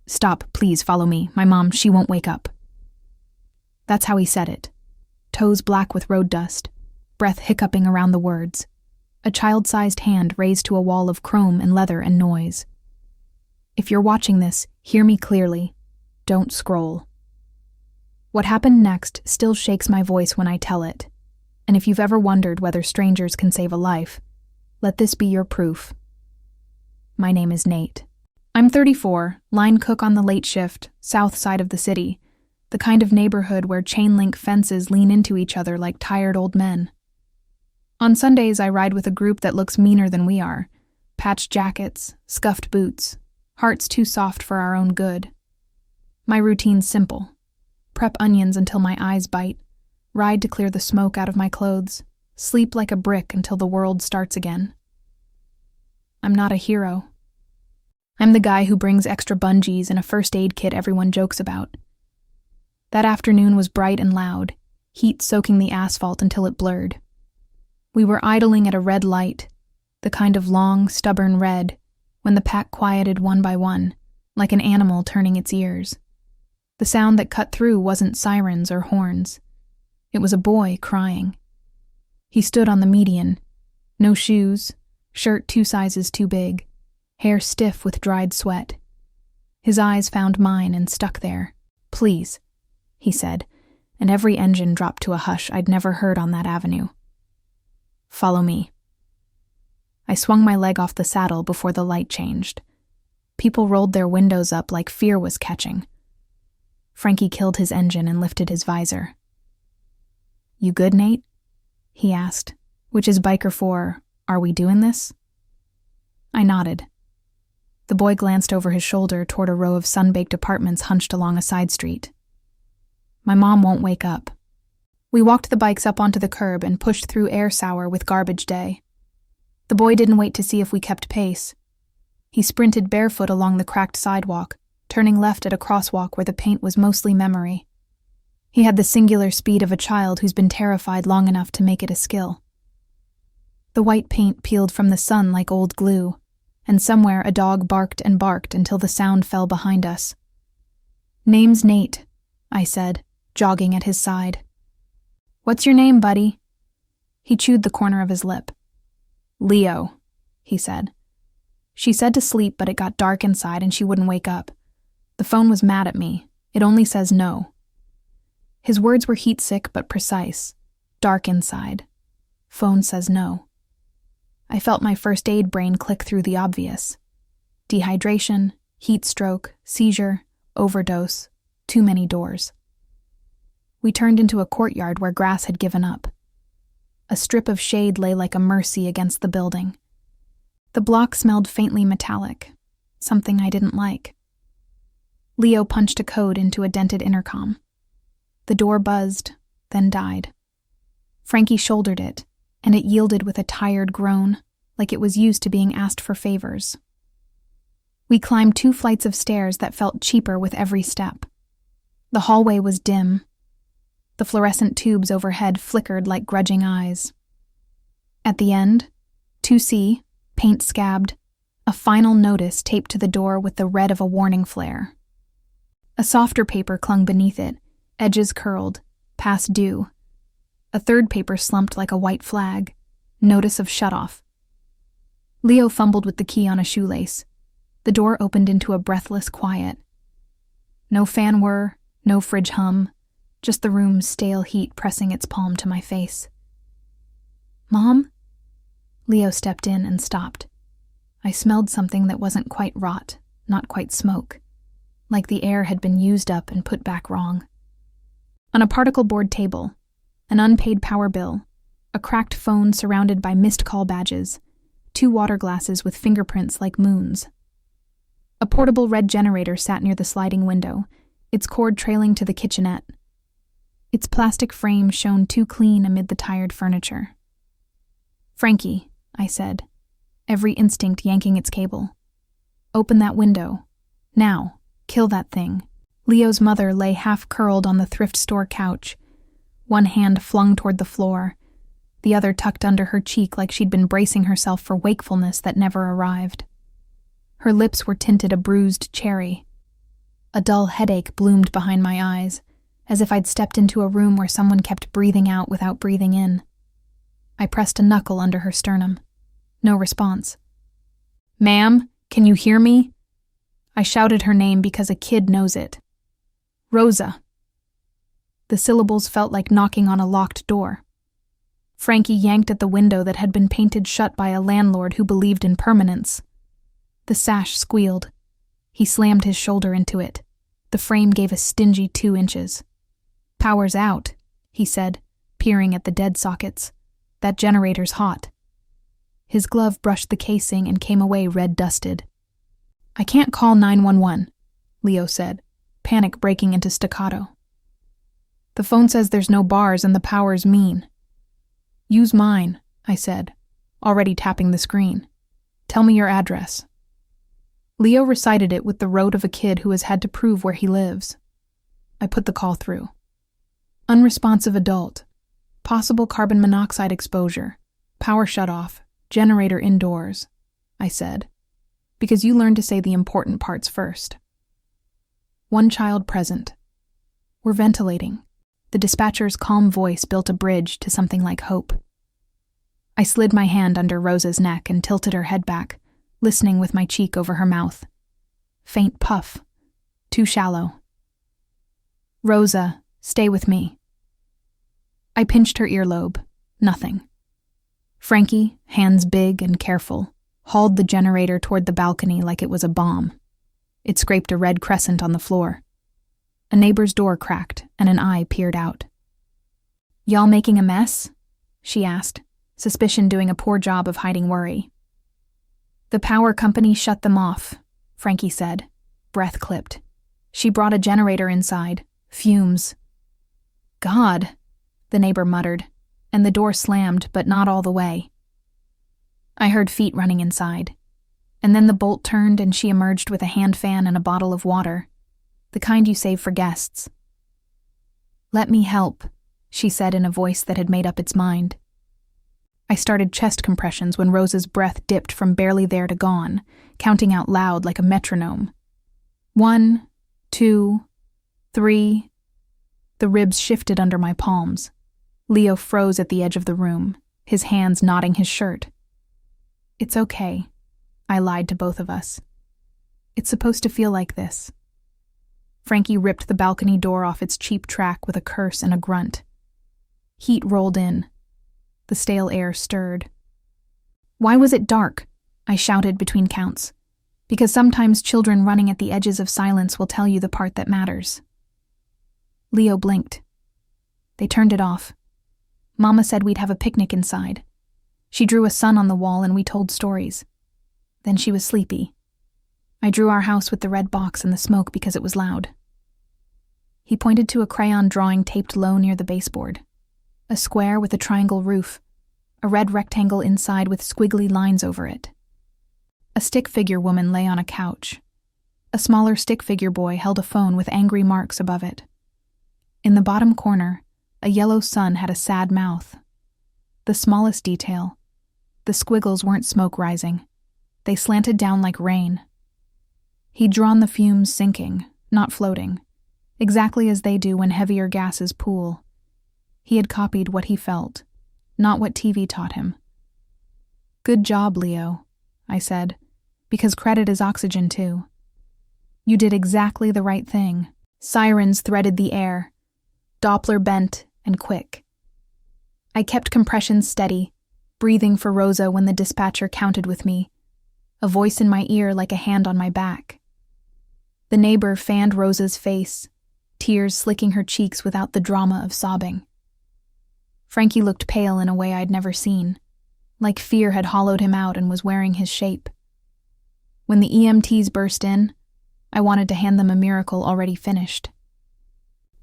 "Stop, please follow me. My mom, she won't wake up." That's how he said it. Toes black with road dust, breath hiccuping around the words. A child-sized hand raised to a wall of chrome and leather and noise. If you're watching this, hear me clearly. Don't scroll. What happened next still shakes my voice when I tell it. And if you've ever wondered whether strangers can save a life, let this be your proof. My name is Nate. I'm 34, line cook on the late shift, south side of the city, the kind of neighborhood where chain-link fences lean into each other like tired old men. On Sundays, I ride with a group that looks meaner than we are. Patched jackets, scuffed boots, hearts too soft for our own good. My routine's simple. Prep onions until my eyes bite, ride to clear the smoke out of my clothes, sleep like a brick until the world starts again. I'm not a hero. I'm the guy who brings extra bungees and a first aid kit everyone jokes about. That afternoon was bright and loud, heat soaking the asphalt until it blurred. We were idling at a red light, the kind of long, stubborn red, when the pack quieted one by one, like an animal turning its ears. The sound that cut through wasn't sirens or horns. It was a boy crying. He stood on the median. No shoes, shirt 2 sizes too big, hair stiff with dried sweat. His eyes found mine and stuck there. "Please," he said, and every engine dropped to a hush I'd never heard on that avenue. "Follow me." I swung my leg off the saddle before the light changed. People rolled their windows up like fear was catching. Frankie killed his engine and lifted his visor. "You good, Nate?" he asked, which is biker for, "Are we doing this?" I nodded. The boy glanced over his shoulder toward a row of sun-baked apartments hunched along a side street. "My mom won't wake up." We walked the bikes up onto the curb and pushed through air sour with garbage day. The boy didn't wait to see if we kept pace. He sprinted barefoot along the cracked sidewalk, turning left at a crosswalk where the paint was mostly memory. He had the singular speed of a child who's been terrified long enough to make it a skill. The white paint peeled from the sun like old glue, and somewhere a dog barked and barked until the sound fell behind us. "Name's Nate," I said, jogging at his side. "What's your name, buddy?" He chewed the corner of his lip. "Leo," he said. She said to sleep, but it got dark inside and she wouldn't wake up. The phone was mad at me. It only says no. His words were heat-sick but precise. Dark inside. Phone says no. I felt my first aid brain click through the obvious. Dehydration, heat stroke, seizure, overdose, too many doors. We turned into a courtyard where grass had given up. A strip of shade lay like a mercy against the building. The block smelled faintly metallic, something I didn't like. Leo punched a code into a dented intercom. The door buzzed, then died. Frankie shouldered it, and it yielded with a tired groan, like it was used to being asked for favors. We climbed 2 flights of stairs that felt cheaper with every step. The hallway was dim. The fluorescent tubes overhead flickered like grudging eyes. At the end, 2C, paint scabbed, a final notice taped to the door with the red of a warning flare. A softer paper clung beneath it, edges curled, past due. A third paper slumped like a white flag, notice of shutoff. Leo fumbled with the key on a shoelace. The door opened into a breathless quiet. No fan whir, no fridge hum, just the room's stale heat pressing its palm to my face. "Mom?" Leo stepped in and stopped. I smelled something that wasn't quite rot, not quite smoke, like the air had been used up and put back wrong. On a particle board table, an unpaid power bill, a cracked phone surrounded by missed call badges, 2 water glasses with fingerprints like moons. A portable red generator sat near the sliding window, its cord trailing to the kitchenette. Its plastic frame shone too clean amid the tired furniture. "Frankie," I said, every instinct yanking its cable. "Open that window. Now, kill that thing." Leo's mother lay half-curled on the thrift store couch, one hand flung toward the floor, the other tucked under her cheek like she'd been bracing herself for wakefulness that never arrived. Her lips were tinted a bruised cherry. A dull headache bloomed behind my eyes, as if I'd stepped into a room where someone kept breathing out without breathing in. I pressed a knuckle under her sternum. No response. "Ma'am, can you hear me?" I shouted her name because a kid knows it. "Rosa." The syllables felt like knocking on a locked door. Frankie yanked at the window that had been painted shut by a landlord who believed in permanence. The sash squealed. He slammed his shoulder into it. The frame gave a stingy 2 inches. "Power's out," he said, peering at the dead sockets. "That generator's hot." His glove brushed the casing and came away red-dusted. "I can't call 911, Leo said, panic breaking into staccato. "The phone says there's no bars and the power's mean." "Use mine," I said, already tapping the screen. "Tell me your address." Leo recited it with the rote of a kid who has had to prove where he lives. I put the call through. "Unresponsive adult. Possible carbon monoxide exposure. Power shutoff. Generator indoors," I said, because you learn to say the important parts first. "One child present. We're ventilating." The dispatcher's calm voice built a bridge to something like hope. I slid my hand under Rosa's neck and tilted her head back, listening with my cheek over her mouth. Faint puff. Too shallow. "Rosa, stay with me." I pinched her earlobe. Nothing. Frankie, hands big and careful, hauled the generator toward the balcony like it was a bomb. It scraped a red crescent on the floor. A neighbor's door cracked, and an eye peered out. "Y'all making a mess?" she asked, suspicion doing a poor job of hiding worry. "The power company shut them off," Frankie said, breath clipped. "She brought a generator inside. Fumes." "God," the neighbor muttered, and the door slammed, but not all the way. I heard feet running inside, and then the bolt turned and she emerged with a hand fan and a bottle of water, the kind you save for guests. "Let me help," she said in a voice that had made up its mind. I started chest compressions when Rosa's breath dipped from barely there to gone, counting out loud like a metronome. 1, 2, 3. The ribs shifted under my palms. Leo froze at the edge of the room, his hands knotting his shirt. "It's okay," I lied to both of us. "It's supposed to feel like this." Frankie ripped the balcony door off its cheap track with a curse and a grunt. Heat rolled in. The stale air stirred. "Why was it dark?" I shouted between counts. "Because sometimes children running at the edges of silence will tell you the part that matters." Leo blinked. "They turned it off. Mama said we'd have a picnic inside. She drew a sun on the wall and we told stories. Then she was sleepy. I drew our house with the red box and the smoke because it was loud." He pointed to a crayon drawing taped low near the baseboard. A square with a triangle roof, a red rectangle inside with squiggly lines over it. A stick figure woman lay on a couch. A smaller stick figure boy held a phone with angry marks above it. In the bottom corner, a yellow sun had a sad mouth. The smallest detail, the squiggles weren't smoke rising. They slanted down like rain. He'd drawn the fumes sinking, not floating, exactly as they do when heavier gases pool. He had copied what he felt, not what TV taught him. "Good job, Leo," I said, because credit is oxygen too. "You did exactly the right thing." Sirens threaded the air, Doppler bent and quick. I kept compressions steady, breathing for Rosa when the dispatcher counted with me, a voice in my ear like a hand on my back. The neighbor fanned Rosa's face, tears slicking her cheeks without the drama of sobbing. Frankie looked pale in a way I'd never seen, like fear had hollowed him out and was wearing his shape. When the EMTs burst in, I wanted to hand them a miracle already finished.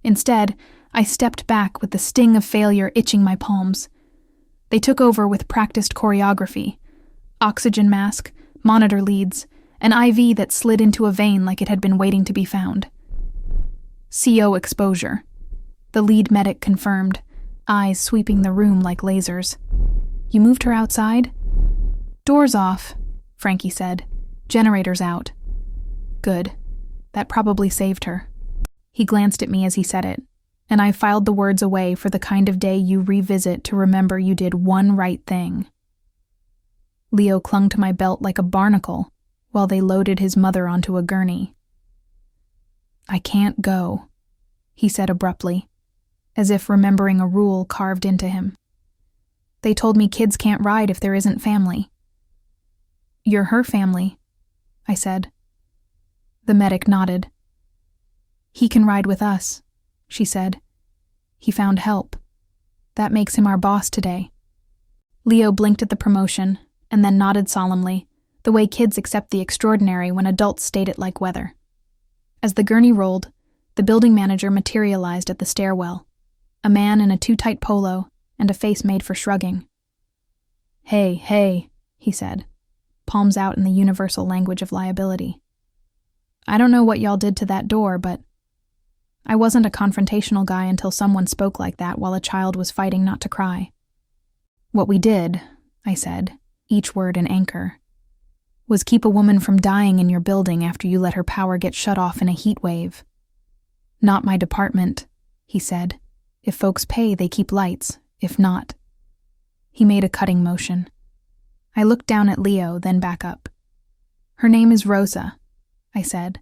Instead, I stepped back with the sting of failure itching my palms. They took over with practiced choreography: oxygen mask, monitor leads, an IV that slid into a vein like it had been waiting to be found. CO exposure. The lead medic confirmed, eyes sweeping the room like lasers. "You moved her outside?" "Doors off," Frankie said. "Generators out." "Good. That probably saved her. He glanced at me as he said it, and I filed the words away for the kind of day you revisit to remember you did one right thing. Leo clung to my belt like a barnacle while they loaded his mother onto a gurney. "I can't go," he said abruptly, as if remembering a rule carved into him. "They told me kids can't ride if there isn't family." "You're her family," I said. The medic nodded. "He can ride with us," she said. "He found help. That makes him our boss today." Leo blinked at the promotion and then nodded solemnly, the way kids accept the extraordinary when adults state it like weather. As the gurney rolled, the building manager materialized at the stairwell, a man in a too-tight polo and a face made for shrugging. Hey, he said, palms out in the universal language of liability. "I don't know what y'all did to that door, but..." I wasn't a confrontational guy until someone spoke like that while a child was fighting not to cry. "What we did," I said, each word an anchor, "was keep a woman from dying in your building after you let her power get shut off in a heat wave." "Not my department," he said. "If folks pay, they keep lights. If not..." He made a cutting motion. I looked down at Leo, then back up. "Her name is Rosa," I said,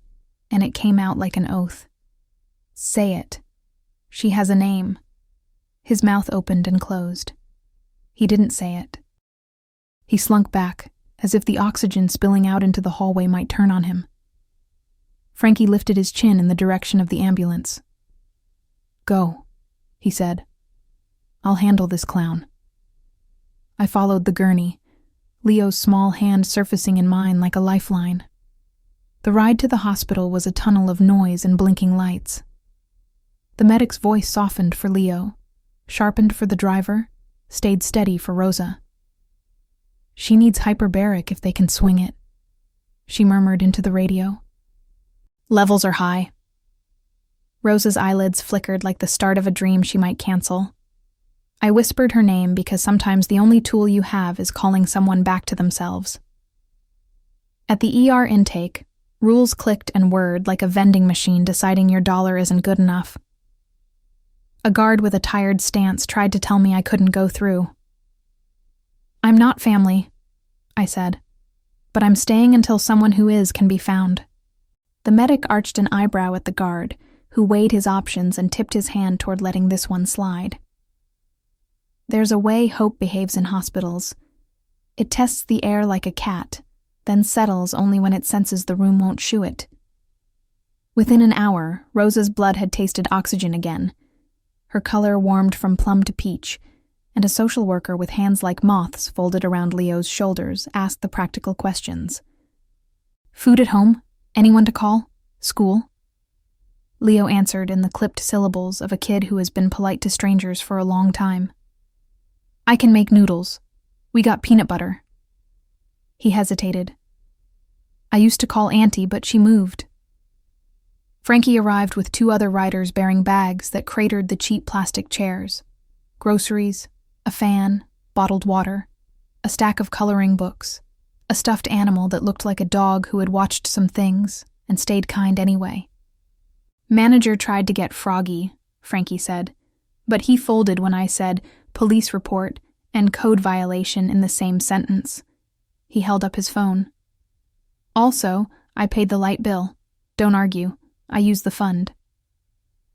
and it came out like an oath. "Say it. She has a name." His mouth opened and closed. He didn't say it. He slunk back, as if the oxygen spilling out into the hallway might turn on him. Frankie lifted his chin in the direction of the ambulance. "Go," he said. "I'll handle this clown." I followed the gurney, Leo's small hand surfacing in mine like a lifeline. The ride to the hospital was a tunnel of noise and blinking lights. The medic's voice softened for Leo, sharpened for the driver, stayed steady for Rosa. "She needs hyperbaric if they can swing it," she murmured into the radio. "Levels are high." Rosa's eyelids flickered like the start of a dream she might cancel. I whispered her name because sometimes the only tool you have is calling someone back to themselves. At the ER intake, rules clicked and whirred like a vending machine deciding your dollar isn't good enough. A guard with a tired stance tried to tell me I couldn't go through. "I'm not family," I said, "but I'm staying until someone who is can be found." The medic arched an eyebrow at the guard, who weighed his options and tipped his hand toward letting this one slide. "There's a way hope behaves in hospitals. It tests the air like a cat, then settles only when it senses the room won't shoo it." Within an hour, Rosa's blood had tasted oxygen again. Her color warmed from plum to peach, and a social worker with hands like moths folded around Leo's shoulders asked the practical questions. "Food at home? Anyone to call? School?" Leo answered in the clipped syllables of a kid who has been polite to strangers for a long time. "I can make noodles. We got peanut butter." He hesitated. "I used to call Auntie, but she moved." Frankie arrived with 2 other riders bearing bags that cratered the cheap plastic chairs. Groceries, a fan, bottled water, a stack of coloring books, a stuffed animal that looked like a dog who had watched some things and stayed kind anyway. "Manager tried to get froggy," Frankie said, but he folded when I said police report and code violation in the same sentence. He held up his phone. "Also, I paid the light bill. Don't argue. I used the fund."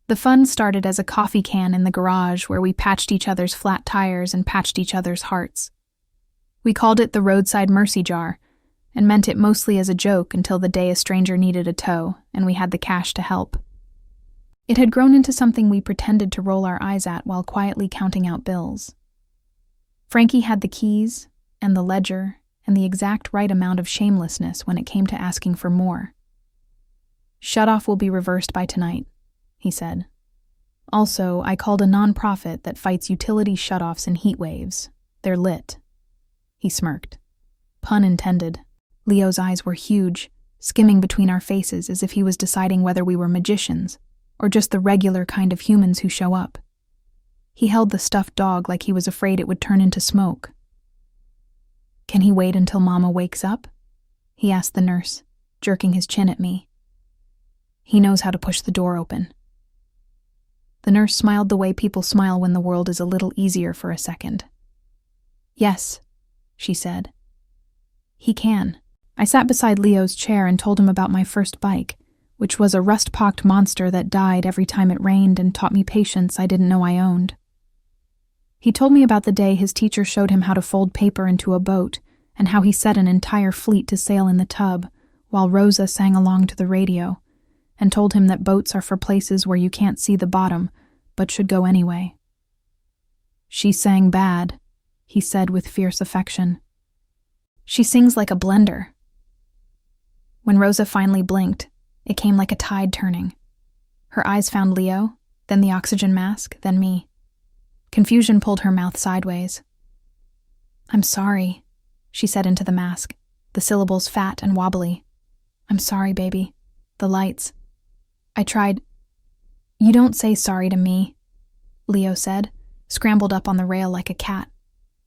The fund started as a coffee can in the garage where we patched each other's flat tires and patched each other's hearts. We called it the roadside mercy jar and meant it mostly as a joke until the day a stranger needed a tow and we had the cash to help. It had grown into something we pretended to roll our eyes at while quietly counting out bills. Frankie had the keys and the ledger and the exact right amount of shamelessness when it came to asking for more. "Shutoff will be reversed by tonight," he said. "Also, I called a non-profit that fights utility shutoffs in heat waves. They're lit." He smirked. Pun intended. Leo's eyes were huge, skimming between our faces as if he was deciding whether we were magicians or just the regular kind of humans who show up. He held the stuffed dog like he was afraid it would turn into smoke. "Can he wait until Mama wakes up?" he asked the nurse, jerking his chin at me. He knows how to push the door open." The nurse smiled the way people smile when the world is a little easier for a second. "Yes," she said. "He can." I sat beside Leo's chair and told him about my first bike, which was a rust-pocked monster that died every time it rained and taught me patience I didn't know I owned. He told me about the day his teacher showed him how to fold paper into a boat and how he set an entire fleet to sail in the tub while Rosa sang along to the radio and told him that boats are for places where you can't see the bottom but should go anyway. "She sang bad," he said with fierce affection. "She sings like a blender." When Rosa finally blinked, it came like a tide turning. Her eyes found Leo, then the oxygen mask, then me. Confusion pulled her mouth sideways. "I'm sorry," she said into the mask, the syllables fat and wobbly. "I'm sorry, baby. The lights." I tried. "You don't say sorry to me," Leo said, scrambled up on the rail like a cat.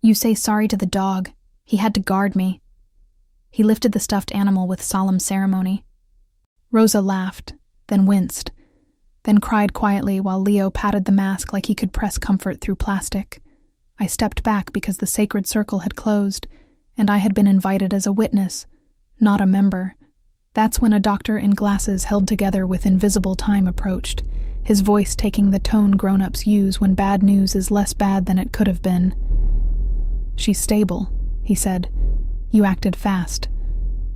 "You say sorry to the dog. He had to guard me." He lifted the stuffed animal with solemn ceremony. Rosa laughed, then winced, then cried quietly while Leo patted the mask like he could press comfort through plastic. I stepped back because the sacred circle had closed, and I had been invited as a witness, not a member. That's when a doctor in glasses held together with invisible time approached, his voice taking the tone grown-ups use when bad news is less bad than it could have been. "She's stable," he said. "You acted fast.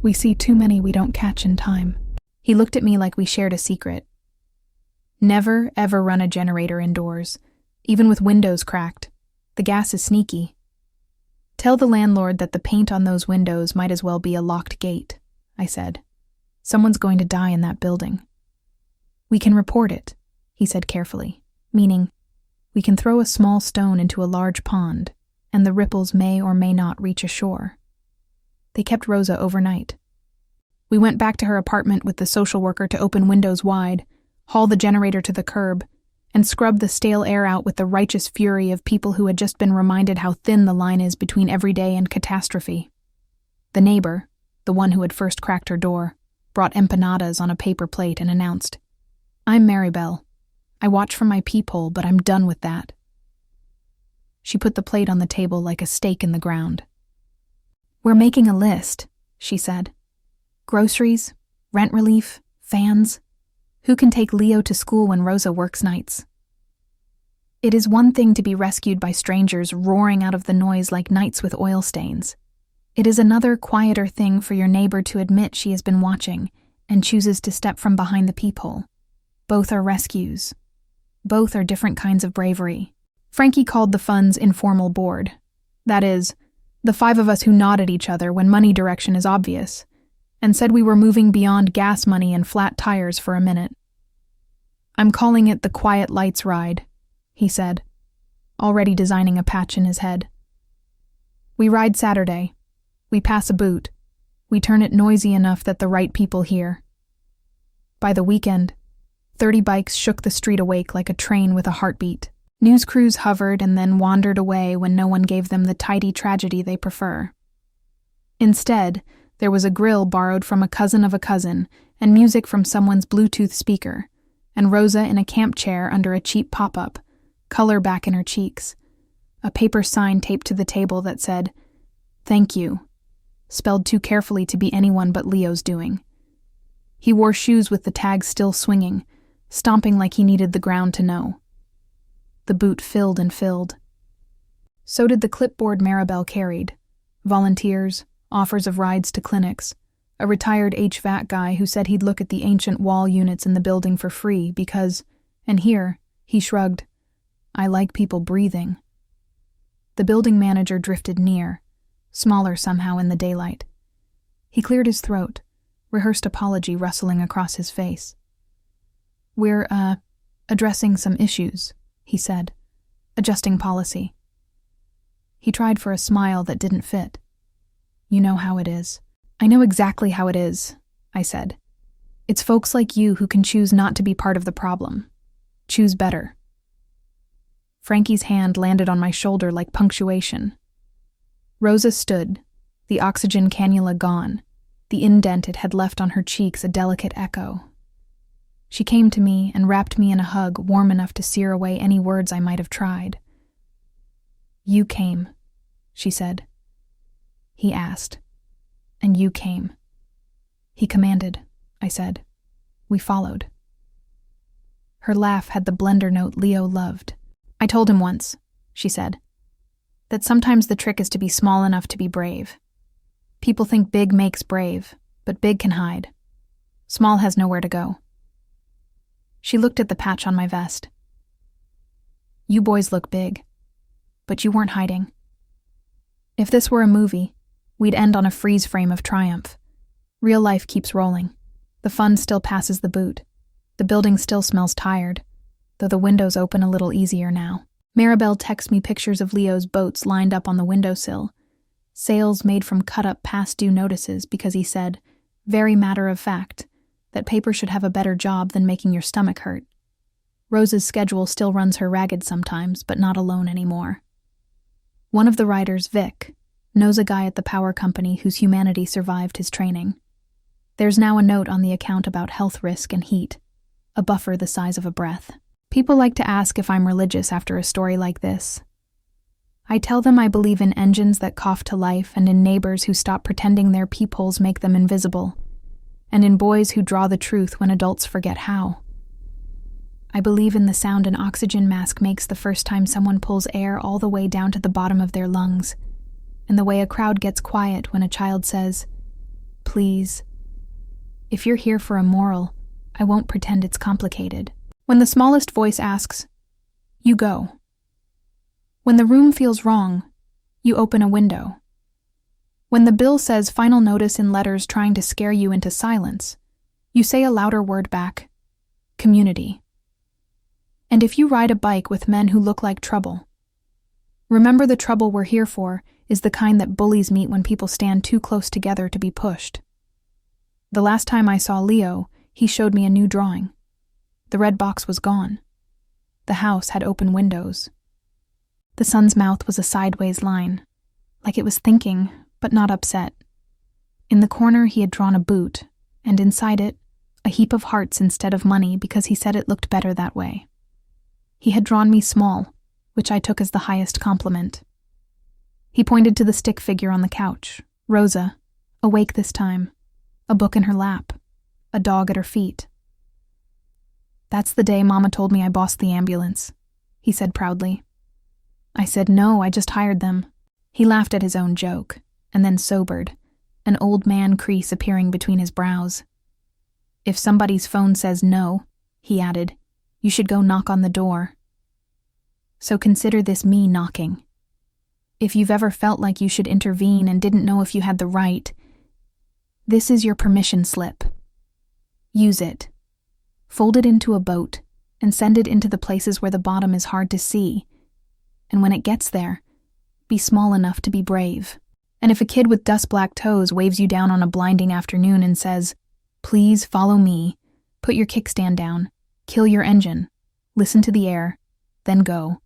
We see too many we don't catch in time." He looked at me like we shared a secret. "Never, ever run a generator indoors, even with windows cracked. The gas is sneaky. Tell the landlord that the paint on those windows might as well be a locked gate," I said. "Someone's going to die in that building." "We can report it," he said carefully, meaning we can throw a small stone into a large pond, and the ripples may or may not reach ashore. They kept Rosa overnight. We went back to her apartment with the social worker to open windows wide, haul the generator to the curb, and scrub the stale air out with the righteous fury of people who had just been reminded how thin the line is between everyday and catastrophe. The neighbor, the one who had first cracked her door, brought empanadas on a paper plate and announced, "I'm Maribel. I watch from my peephole, but I'm done with that." She put the plate on the table like a stake in the ground. "We're making a list," she said. "Groceries, rent relief, fans. Who can take Leo to school when Rosa works nights?" It is one thing to be rescued by strangers roaring out of the noise like knights with oil stains. It is another, quieter thing for your neighbor to admit she has been watching and chooses to step from behind the peephole. Both are rescues. Both are different kinds of bravery. Frankie called the fund's informal board. That is, the five of us who nod at each other when money direction is obvious, and said we were moving beyond gas money and flat tires for a minute. "I'm calling it the Quiet Lights Ride," he said, already designing a patch in his head. "We ride Saturday. We pass a boot. We turn it noisy enough that the right people hear." By the weekend, 30 bikes shook the street awake like a train with a heartbeat. News crews hovered and then wandered away when no one gave them the tidy tragedy they prefer. Instead, there was a grill borrowed from a cousin of a cousin and music from someone's Bluetooth speaker, and Rosa in a camp chair under a cheap pop-up, color back in her cheeks, a paper sign taped to the table that said, "Thank you," spelled too carefully to be anyone but Leo's doing. He wore shoes with the tags still swinging, stomping like he needed the ground to know. The boot filled and filled. So did the clipboard Maribel carried. Volunteers, offers of rides to clinics, a retired HVAC guy who said he'd look at the ancient wall units in the building for free because, and here, he shrugged, "I like people breathing." The building manager drifted near, smaller somehow in the daylight. He cleared his throat, rehearsed apology rustling across his face. "We're, addressing some issues," he said, adjusting policy. He tried for a smile that didn't fit. "You know how it is." "I know exactly how it is," I said. "It's folks like you who can choose not to be part of the problem. Choose better." Frankie's hand landed on my shoulder like punctuation. Rosa stood, the oxygen cannula gone, the indent it had left on her cheeks a delicate echo. She came to me and wrapped me in a hug warm enough to sear away any words I might have tried. "You came," she said. He asked. "And you came." "He commanded," I said. We followed. Her laugh had the blender note Leo loved. "I told him once," she said, "that sometimes the trick is to be small enough to be brave. People think big makes brave, but big can hide. Small has nowhere to go." She looked at the patch on my vest. "You boys look big, but you weren't hiding. If this were a movie, we'd end on a freeze frame of triumph. Real life keeps rolling. The fun still passes the boot. The building still smells tired, though the windows open a little easier now." Maribel texts me pictures of Leo's boats lined up on the windowsill, sails made from cut-up past-due notices because he said, very matter-of-fact, that paper should have a better job than making your stomach hurt. Rose's schedule still runs her ragged sometimes, but not alone anymore. One of the writers, Vic, knows a guy at the power company whose humanity survived his training. There's now a note on the account about health risk and heat, a buffer the size of a breath. People like to ask if I'm religious after a story like this. I tell them I believe in engines that cough to life and in neighbors who stop pretending their peepholes make them invisible, and in boys who draw the truth when adults forget how. I believe in the sound an oxygen mask makes the first time someone pulls air all the way down to the bottom of their lungs, and the way a crowd gets quiet when a child says, "Please." If you're here for a moral, I won't pretend it's complicated. When the smallest voice asks, you go. When the room feels wrong, you open a window. When the bill says final notice in letters trying to scare you into silence, you say a louder word back, community. And if you ride a bike with men who look like trouble, remember the trouble we're here for is the kind that bullies meet when people stand too close together to be pushed. The last time I saw Leo, he showed me a new drawing. The red box was gone. The house had open windows. The sun's mouth was a sideways line, like it was thinking, but not upset. In the corner he had drawn a boot, and inside it, a heap of hearts instead of money because he said it looked better that way. He had drawn me small, which I took as the highest compliment. He pointed to the stick figure on the couch, Rosa, awake this time, a book in her lap, a dog at her feet. "That's the day Mama told me I bossed the ambulance," he said proudly. I said, "No, I just hired them." He laughed at his own joke, and then sobered, an old man crease appearing between his brows. "If somebody's phone says no," he added, "you should go knock on the door." So consider this me knocking. If you've ever felt like you should intervene and didn't know if you had the right, this is your permission slip. Use it. Fold it into a boat and send it into the places where the bottom is hard to see. And when it gets there, be small enough to be brave. And if a kid with dust-black toes waves you down on a blinding afternoon and says, "Please follow me, put your kickstand down, kill your engine, listen to the air, then go,"